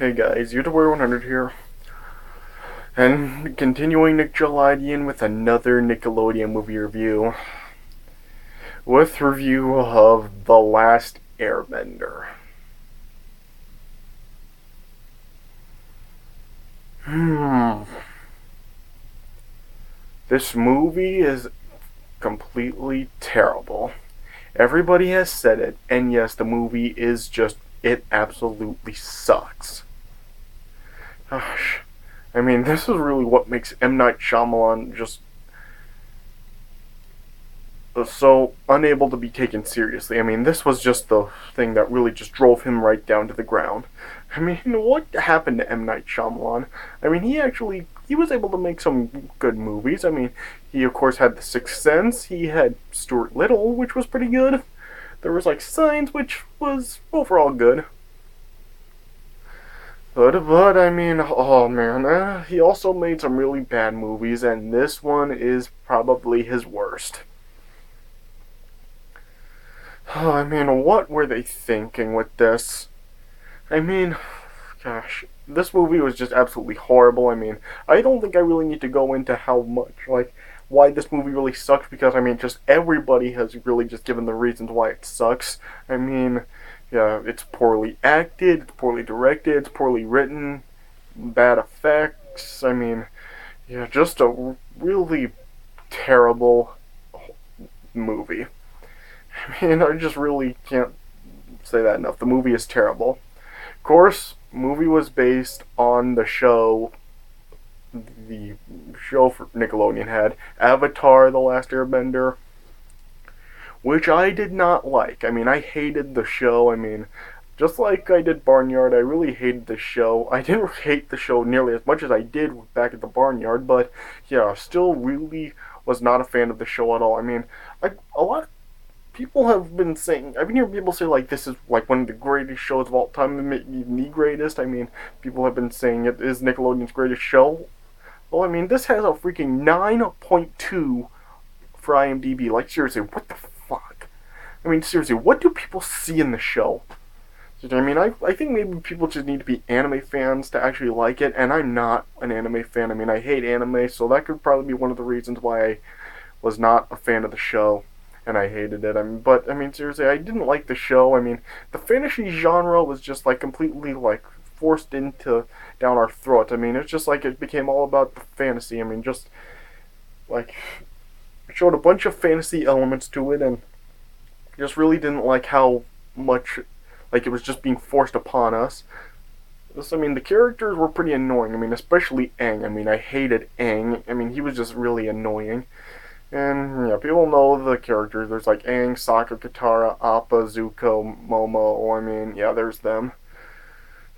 Hey guys, YouTuber 100 here, and continuing Nickelodeon with another Nickelodeon movie review, with review of The Last Airbender. Hmm. This movie is completely terrible. Everybody has said it, and yes, the movie is just, it absolutely sucks. Gosh. I mean, this is really what makes M. Night Shyamalan just so unable to be taken seriously. I mean, this was just the thing that really just drove him right down to the ground. I mean, what happened to M. Night Shyamalan? I mean, he was able to make some good movies. I mean, he of course had The Sixth Sense. He had Stuart Little, which was pretty good. There was like Signs, which was overall good. But I mean, oh man, he also made some really bad movies, and this one is probably his worst. Oh, I mean, what were they thinking with this? I mean, gosh, this movie was just absolutely horrible. I mean, I don't think I really need to go into how much, like, why this movie really sucks, because, I mean, just everybody has really just given the reasons why it sucks. I mean, yeah, it's poorly acted, it's poorly directed, it's poorly written, bad effects. I mean, yeah, just a really terrible movie. I mean, I just really can't say that enough. The movie is terrible. Of course, movie was based on the show for Nickelodeon had, Avatar: The Last Airbender, which I did not like. I mean, I hated the show. I mean, just like I did Barnyard, I really hated the show. I didn't hate the show nearly as much as I did back at the Barnyard, but yeah, still really was not a fan of the show at all. I mean, a lot of people have been saying, I've been hearing people say like this is like one of the greatest shows of all time, maybe the greatest. I mean, people have been saying it is Nickelodeon's greatest show. Well, I mean, this has a freaking 9.2 for IMDb. Like, seriously, what the fuck? I mean, seriously, what do people see in the show? I mean, I think maybe people just need to be anime fans to actually like it, and I'm not an anime fan. I mean, I hate anime, so that could probably be one of the reasons why I was not a fan of the show, and I hated it. I mean, but I mean, seriously, I didn't like the show. I mean, the fantasy genre was just like completely like forced into down our throat. I mean, it's just like it became all about the fantasy. I mean, just like it showed a bunch of fantasy elements to it, and just really didn't like how much like it was just being forced upon us. I mean, the characters were pretty annoying. I mean, especially Aang. I mean, I hated Aang. I mean, he was just really annoying. And yeah, people know the characters. There's like Aang, Sokka, Katara, Appa, Zuko, Momo. I mean, yeah, there's them.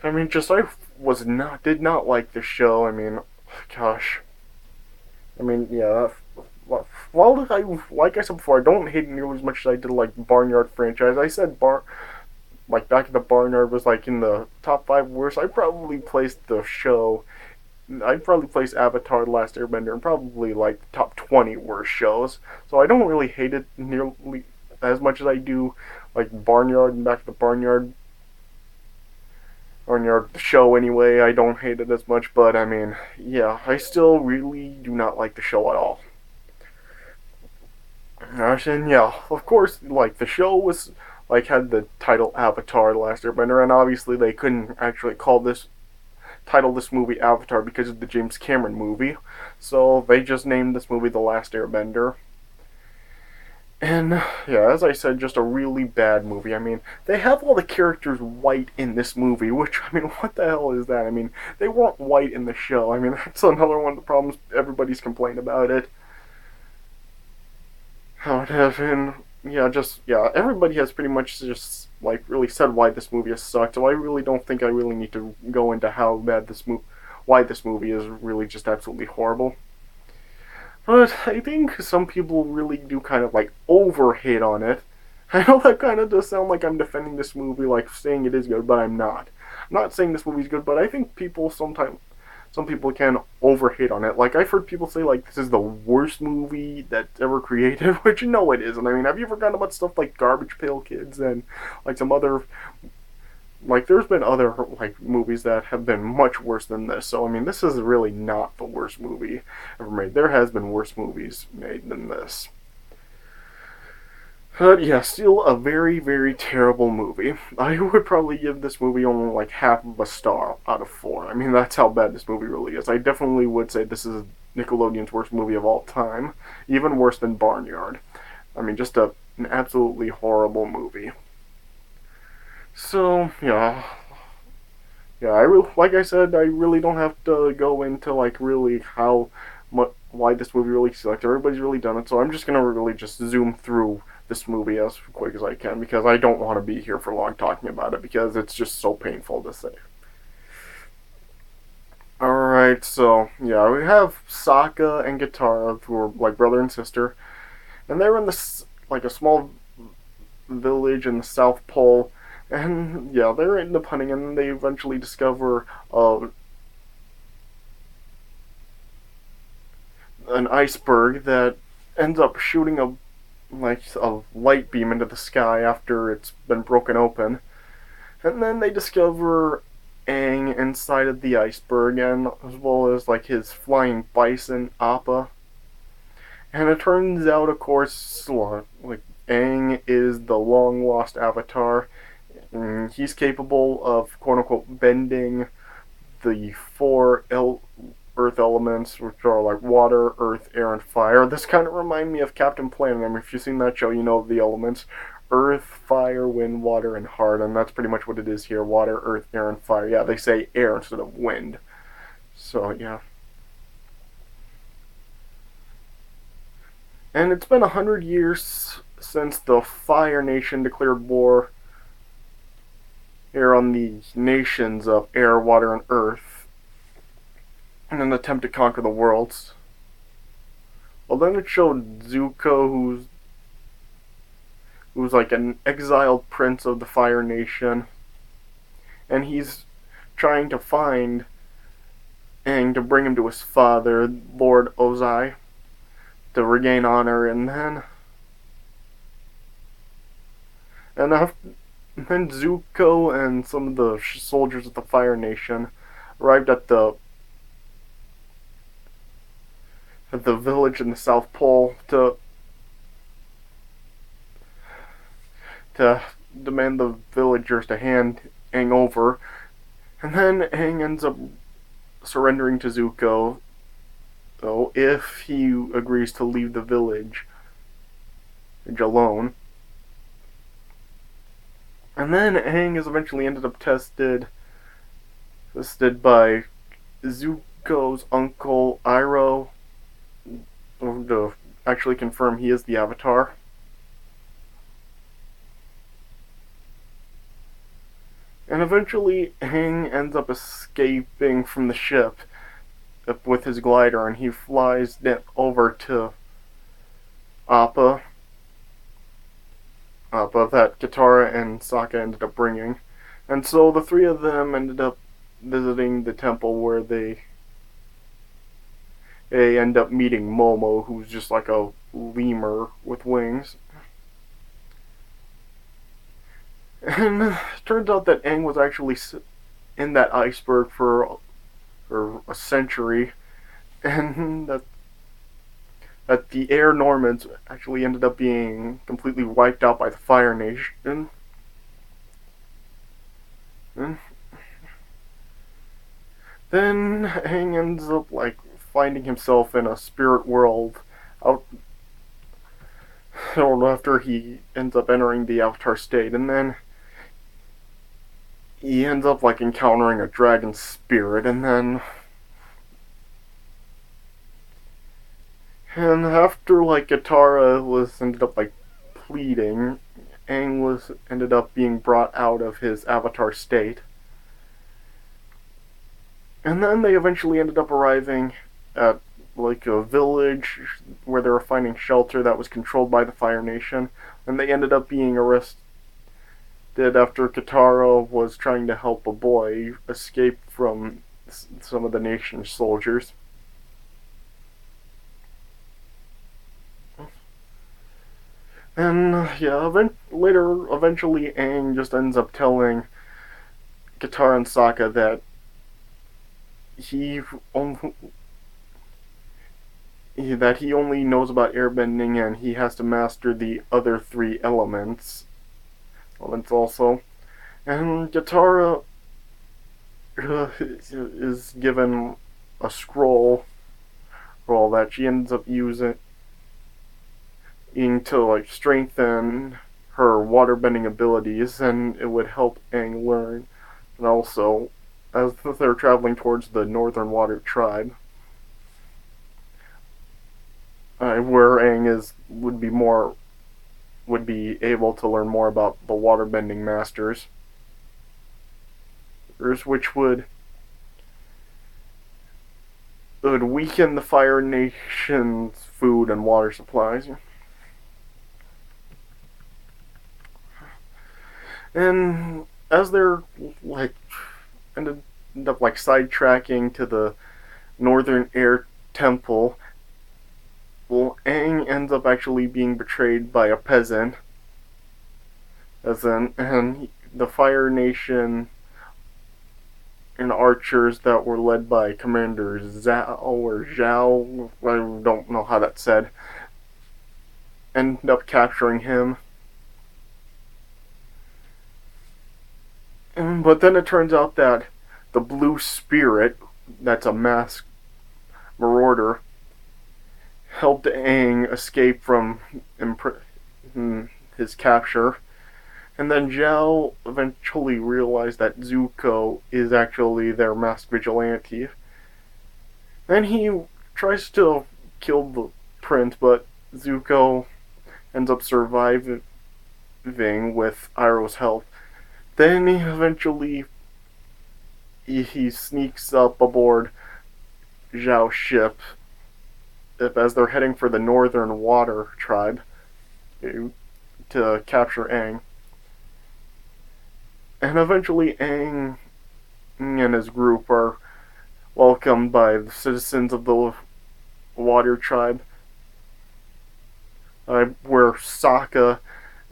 I mean, just I did not like the show. I mean, gosh. I mean, yeah. Well, like I said before, I don't hate it nearly as much as I did like Barnyard franchise. I said like back in the Barnyard was like in the top 5 worst. I probably placed the show. I'd probably place Avatar: The Last Airbender in probably like the top 20 worst shows. So I don't really hate it nearly as much as I do like Barnyard and Back to the Barnyard show anyway. I don't hate it as much, but I mean, yeah, I still really do not like the show at all. And yeah, of course, like the show was like had the title Avatar: The Last Airbender, and obviously they couldn't actually title this movie Avatar because of the James Cameron movie, so they just named this movie The Last Airbender. And yeah, as I said, just a really bad movie. I mean, they have all the characters white in this movie, which, I mean, what the hell is that? I mean, they weren't white in the show. I mean, that's another one of the problems. Everybody's complained about it. How it has been, yeah, just, yeah, everybody has pretty much just, like, really said why this movie has sucked, so I really don't think I really need to go into how bad why this movie is really just absolutely horrible. But I think some people really do kind of, like, overhate on it. I know that kind of does sound like I'm defending this movie, like, saying it is good, but I'm not. I'm not saying this movie's good, but I think some people can overhate on it. Like, I've heard people say, like, this is the worst movie that's ever created, which no, it isn't. I mean, have you forgotten about stuff like Garbage Pail Kids and, like, some other like there's been other like movies that have been much worse than this. So I mean, this is really not the worst movie ever made. There has been worse movies made than this. But yeah, still a very, very terrible movie. I would probably give this movie only like half of a star out of 4. I mean, that's how bad this movie really is. I definitely would say this is Nickelodeon's worst movie of all time. Even worse than Barnyard. I mean, just an absolutely horrible movie. So, yeah. Yeah, like I said, I really don't have to go into like really how why this movie really sucks. Everybody's really done it, so I'm just gonna really just zoom through this movie as quick as I can because I don't want to be here for long talking about it because it's just so painful to say. Alright, so yeah, we have Sokka and Katara, who are like brother and sister, and they're in this like a small village in the South Pole, and yeah, they're into hunting, and they eventually discover an iceberg that ends up shooting a light beam into the sky after it's been broken open. And then they discover Aang inside of the iceberg, and as well as like his flying bison Appa. And it turns out, of course, like Aang is the long lost Avatar. And he's capable of quote unquote bending the earth elements, which are like water, earth, air, and fire. This kind of reminds me of Captain Planet. I mean, if you've seen that show, you know the elements: earth, fire, wind, water, and heart. And that's pretty much what it is here: water, earth, air, and fire. Yeah, they say air instead of wind. So yeah. And it's been 100 years since the Fire Nation declared war here on the nations of air, water, and earth in an attempt to conquer the worlds. Well, then it showed Zuko, who's like an exiled prince of the Fire Nation, and he's trying to find Aang to bring him to his father, Lord Ozai, to regain honor, and then Zuko and some of the soldiers of the Fire Nation arrived at the village in the South Pole to demand the villagers to hand Aang over, and then Aang ends up surrendering to Zuko, though, if he agrees to leave the village alone. And then Aang is eventually ended up tested by Zuko's uncle Iroh to actually confirm he is the Avatar. And eventually Aang ends up escaping from the ship with his glider, and he flies over to Appa that Katara and Sokka ended up bringing. And so the three of them ended up visiting the temple where they end up meeting Momo, who's just like a lemur with wings. And it turns out that Aang was actually in that iceberg for a century, and that the Air Normans actually ended up being completely wiped out by the Fire Nation. And then Aang ends up like finding himself in a spirit world out after he ends up entering the Avatar state, and then he ends up like encountering a dragon spirit, and after like Katara was ended up like pleading, Aang was ended up being brought out of his Avatar state. And then they eventually ended up arriving at like a village where they were finding shelter that was controlled by the Fire Nation, and they ended up being arrested after Katara was trying to help a boy escape from some of the nation's soldiers. And yeah, eventually Aang just ends up telling Katara and Sokka that he only, he only knows about airbending and he has to master the other three elements also. And Katara is given a scroll that she ends up using to like strengthen her waterbending abilities, and it would help Aang learn. And also, as they're traveling towards the Northern Water Tribe, where Aang would be able to learn more about the waterbending masters, which would weaken the Fire Nation's food and water supplies. And as they're like ended up like sidetracking to the Northern Air Temple, well, Aang ends up actually being betrayed by a peasant, and the Fire Nation and archers that were led by Commander Zhao, I don't know how that's said, end up capturing him. But then it turns out that the Blue Spirit, that's a masked marauder, helped Aang escape from his capture. And then Zhao eventually realized that Zuko is actually their masked vigilante. Then he tries to kill the prince, but Zuko ends up surviving with Iroh's help. Then he eventually he sneaks up aboard Zhao's ship as they're heading for the Northern Water Tribe to capture Aang. And eventually Aang and his group are welcomed by the citizens of the Water Tribe, where Sokka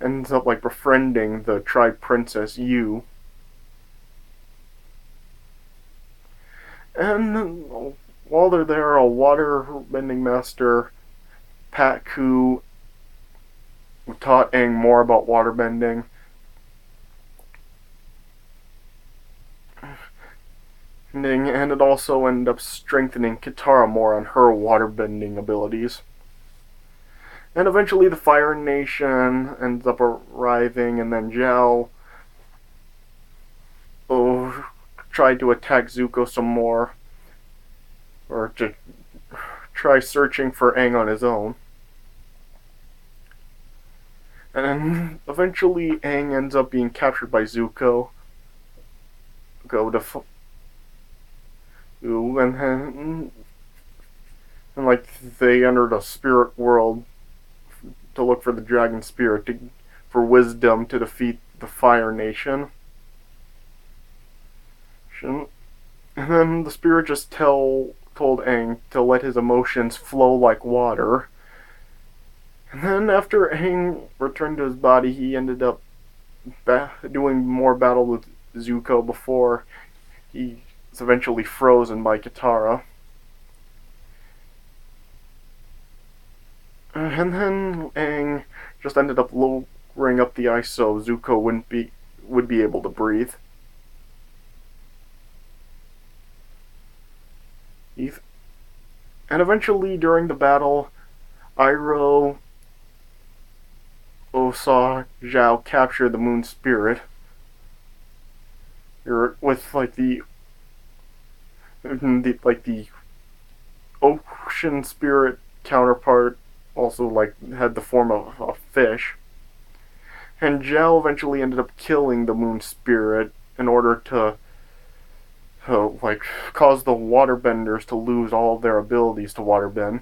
ends up like befriending the tribe princess Yu. And while they're there, a water-bending master, Patku, taught Aang more about waterbending. And it also ended up strengthening Katara more on her waterbending abilities. And eventually the Fire Nation ends up arriving, and then Zhao tried to attack Zuko some more, or to try searching for Aang on his own. And then eventually Aang ends up being captured by Zuko. And like they entered a spirit world to look for the dragon spirit for wisdom to defeat the Fire Nation. And then the spirit just told Aang to let his emotions flow like water. And then after Aang returned to his body, he ended up doing more battle with Zuko before he was eventually frozen by Katara. And then Aang just ended up lowering up the ice so Zuko would be able to breathe. And eventually, during the battle, Iroh saw Zhao capture the Moon Spirit with like the Ocean Spirit counterpart, also like had the form of a fish. And Zhao eventually ended up killing the Moon Spirit in order to cause the waterbenders to lose all of their abilities to waterbend.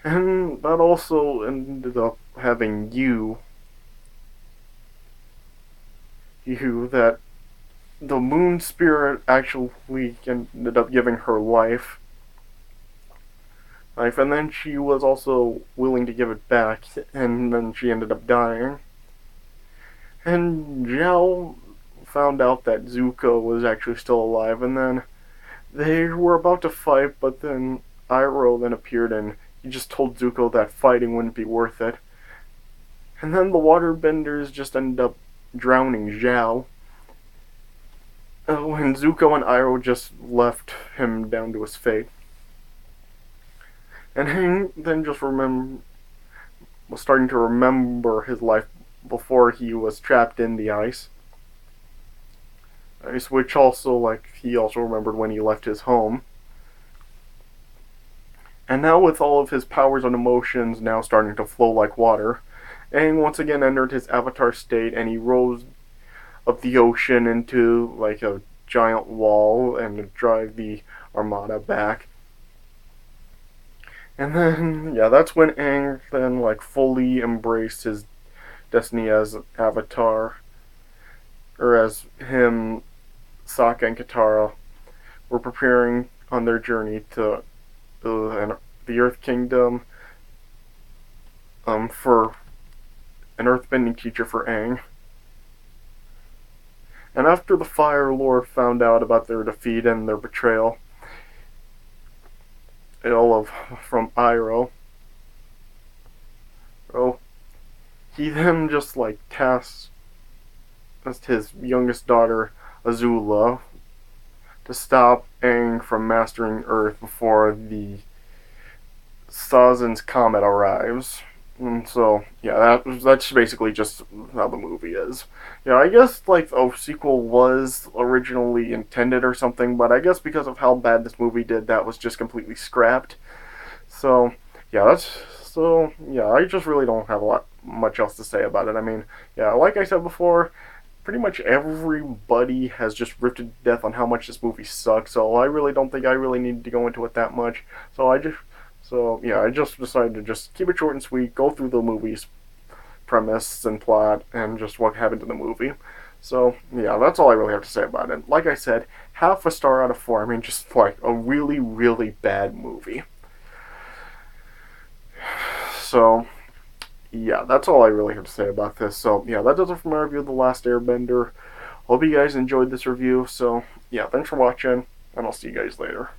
And that also ended up having that the Moon Spirit actually ended up giving her life, and then she was also willing to give it back, and then she ended up dying. And Zhao found out that Zuko was actually still alive, and then they were about to fight, but then Iroh then appeared and he just told Zuko that fighting wouldn't be worth it. And then the waterbenders just ended up drowning Zhao. When Zuko and Iroh just left him down to his fate. And he then just was starting to remember his life before he was trapped in the ice. Which also, like, he also remembered when he left his home. And now with all of his powers and emotions now starting to flow like water, Aang once again entered his avatar state and he rose up the ocean into like a giant wall and to drive the armada back. And then, yeah, that's when Aang then like fully embraced his destiny as Avatar, or as him, Sokka and Katara were preparing on their journey to the Earth Kingdom, for an earthbending teacher for Aang. And after the Fire Lord found out about their defeat and their betrayal, from Iroh, he then just like tasked his youngest daughter Azula to stop Aang from mastering Earth before the Sazan's comet arrives. And so, yeah, that's basically just how the movie is. Yeah, I guess like a sequel was originally intended or something, but I guess because of how bad this movie did, that was just completely scrapped. So, yeah, I just really don't have much else to say about it. I mean, yeah, like I said before, pretty much everybody has just ripped to death on how much this movie sucks. So I really don't think I really need to go into it that much. I just decided to just keep it short and sweet, go through the movie's premise and plot, and just what happened in the movie. So, yeah, that's all I really have to say about it. Like I said, half a star out of 4. I mean, just like a really, really bad movie. So, yeah, that's all I really have to say about this. So, yeah, that does it for my review of The Last Airbender. Hope you guys enjoyed this review. So, yeah, thanks for watching, and I'll see you guys later.